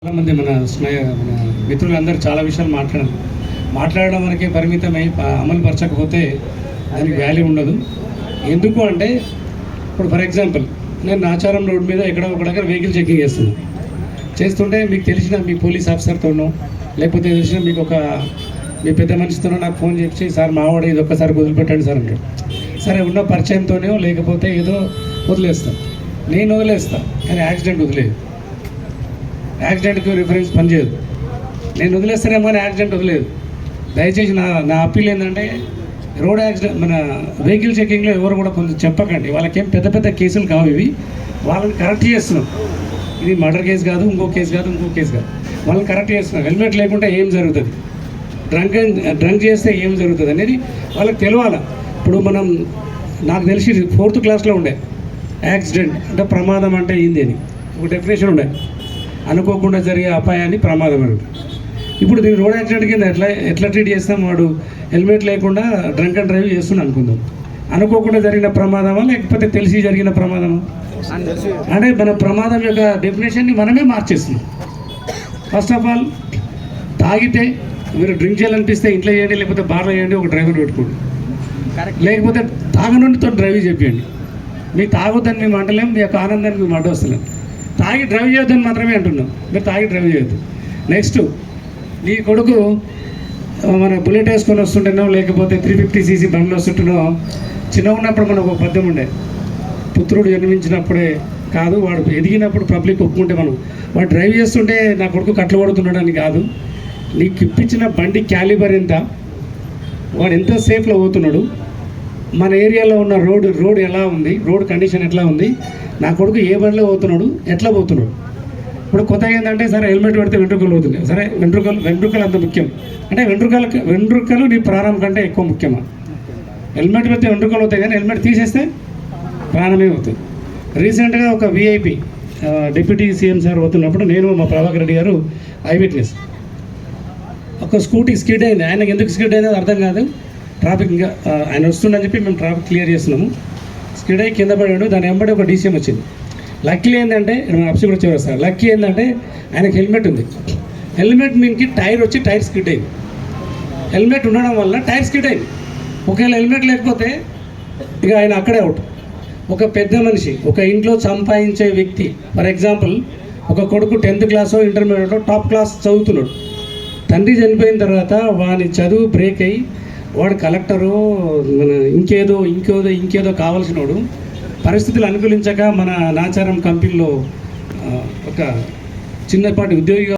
చాలామంది మన మిత్రులందరూ చాలా విషయాలు మాట్లాడడం వరకే పరిమితమై అమలు పరచకపోతే దానికి వాల్యూ ఉండదు. ఎందుకు అంటే ఇప్పుడు ఫర్ ఎగ్జాంపుల్ నేను నాచారం రోడ్ మీద ఎక్కడో ఒక దగ్గర వెహికల్ చెకింగ్ చేస్తుంటే మీకు తెలిసిన మీ పోలీస్ ఆఫీసర్తోనో లేకపోతే తెలిసిన మీకు మీ పెద్ద మనిషితోనో నాకు ఫోన్ చేసి సార్ మావాడు ఇది ఒక్కసారి వదిలిపెట్టండి సార్ అంటాడు. సరే ఉన్న పరిచయంతోనే లేకపోతే ఏదో వదిలేస్తాం. నేను వదిలేస్తాను కానీ యాక్సిడెంట్ వదిలేదు. యాక్సిడెంట్కి రిఫరెన్స్ పనిచేయదు. నేను వదిలేస్తానేమో కానీ యాక్సిడెంట్ వదిలేదు. దయచేసి నా అప్పీల్ ఏంటంటే రోడ్ యాక్సిడెంట్ మన వెహికల్ చెకింగ్లో ఎవరు కూడా కొంచెం చెప్పకండి. వాళ్ళకేం పెద్ద పెద్ద కేసులు కావు ఇవి. వాళ్ళని కరెక్ట్ చేస్తున్నాం. ఇది మర్డర్ కేసు కాదు, ఇంకో కేసు కాదు. వాళ్ళని కరెక్ట్ చేస్తున్నాం. హెల్మెట్ లేకుండా ఏం జరుగుతుంది, డ్రంక్ చేస్తే ఏం జరుగుతుంది అనేది వాళ్ళకి తెలియాలి. ఇప్పుడు నాకు తెలిసి 4th క్లాస్లో ఉండే యాక్సిడెంట్ అంటే ప్రమాదం అంటే ఏంది అని ఒక డెఫినేషన్ ఉండే. అనుకోకుండా జరిగే అపాయాన్ని ప్రమాదం అని. ఇప్పుడు దీన్ని రోడ్ యాక్సిడెంట్ కింద ఎట్లా ట్రీట్ చేస్తాం? వాడు హెల్మెట్ లేకుండా డ్రంక్ అండ్ డ్రైవ్ చేస్తున్నాడు అనుకుందాం. అనుకోకుండా జరిగిన ప్రమాదమా లేకపోతే తెలిసి జరిగిన ప్రమాదమా? అంటే మన ప్రమాదం యొక్క డెఫినేషన్ని మనమే మార్చేస్తున్నాం. ఫస్ట్ ఆఫ్ ఆల్ తాగితే మీరు డ్రింక్ చేయాలనిపిస్తే ఇంట్లో చేయండి, లేకపోతే బార్లో చేయండి, ఒక డ్రైవర్ పెట్టుకోండి. లేకపోతే తాగనుండితో డ్రైవ్ చెప్పండి. మీకు తాగొద్దని మేము అంటలేము, మీ యొక్క ఆనందానికి మేము అడ్డొస్తలేము. తాగి డ్రైవ్ చేయొద్దని మాత్రమే అంటున్నాం. మీరు తాగి డ్రైవ్ చేయొద్దు. నెక్స్ట్, నీ కొడుకు మన బుల్లెట్ వేసుకొని వస్తుంటేనో లేకపోతే 350cc బండ్లు వస్తుంటేనో చిన్నగా ఉన్నప్పుడు మనకు ఒక పద్యం ఉండే, పుత్రుడు జన్మించినప్పుడే కాదు వాడు ఎదిగినప్పుడు పబ్లిక్ ఒప్పుకుంటే వాడు డ్రైవ్ చేస్తుంటే నా కొడుకు కట్లు పడుతున్నాడు అని కాదు. నీకు ఇప్పించిన బండి క్యాలిబర్ ఎంత, వాడు ఎంత సేఫ్లో పోతున్నాడు, మన ఏరియాలో ఉన్న రోడ్ ఎలా ఉంది, రోడ్ కండిషన్ ఎట్లా ఉంది, నా కొడుకు ఏ బండిలో పోతున్నాడు, ఎట్లా పోతున్నాడు. ఇప్పుడు కొత్తగా ఏంటంటే సరే హెల్మెట్ పెడితే వెంట్రుకలు పోతున్నాయి. సరే వెంట్రుకలు అంత ముఖ్యం అంటే వెంట్రుకలు నీ ప్రాణం కంటే ఎక్కువ ముఖ్యమా? హెల్మెట్ పెడితే వెంట్రుకలు అవుతాయి కానీ హెల్మెట్ తీసేస్తే ప్రాణమే అవుతుంది. రీసెంట్గా ఒక విఐపి డిప్యూటీ సీఎం సార్ పోతున్నప్పుడు నేను మా ప్రభాకర్ రెడ్డి గారు ఐ విట్నెస్. ఒక స్కూటీ స్కిడ్ అయింది. ఆయనకు ఎందుకు స్కిడ్ అయిందో అర్థం కాదు. ట్రాఫిక్ ఇంకా ఆయన వస్తుండని చెప్పి మేము ట్రాఫిక్ క్లియర్ చేస్తున్నాము. స్కిడ్ అయ్యి కింద పడాడు. దాని వెంబడి ఒక డీసీఎం వచ్చింది. లక్కీ ఏంటంటే అప్సి కూడా చివరిస్తారు. లక్కీ ఏంటంటే ఆయనకు హెల్మెట్ ఉంది. హెల్మెట్ మీన్కి టైర్ స్కిడ్ అయింది. హెల్మెట్ ఉండడం వల్ల టైర్ స్కిడ్ అయింది. ఒకవేళ హెల్మెట్ లేకపోతే ఇక ఆయన అక్కడే అవుట్. ఒక పెద్ద మనిషి, ఒక ఇంట్లో సంపాదించే వ్యక్తి, ఫర్ ఎగ్జాంపుల్ ఒక కొడుకు 10th క్లాసో ఇంటర్మీడియట్లో టాప్ క్లాస్ చదువుతున్నాడు. తండ్రి చనిపోయిన తర్వాత వాని చదువు బ్రేక్ అయ్యి వాడు కలెక్టరు మన ఇంకేదో కావాల్సినోడు పరిస్థితులు అనుకూలించక మన నాచారం కంపెనీలో ఒక చిన్నపాటి ఉద్యోగిగా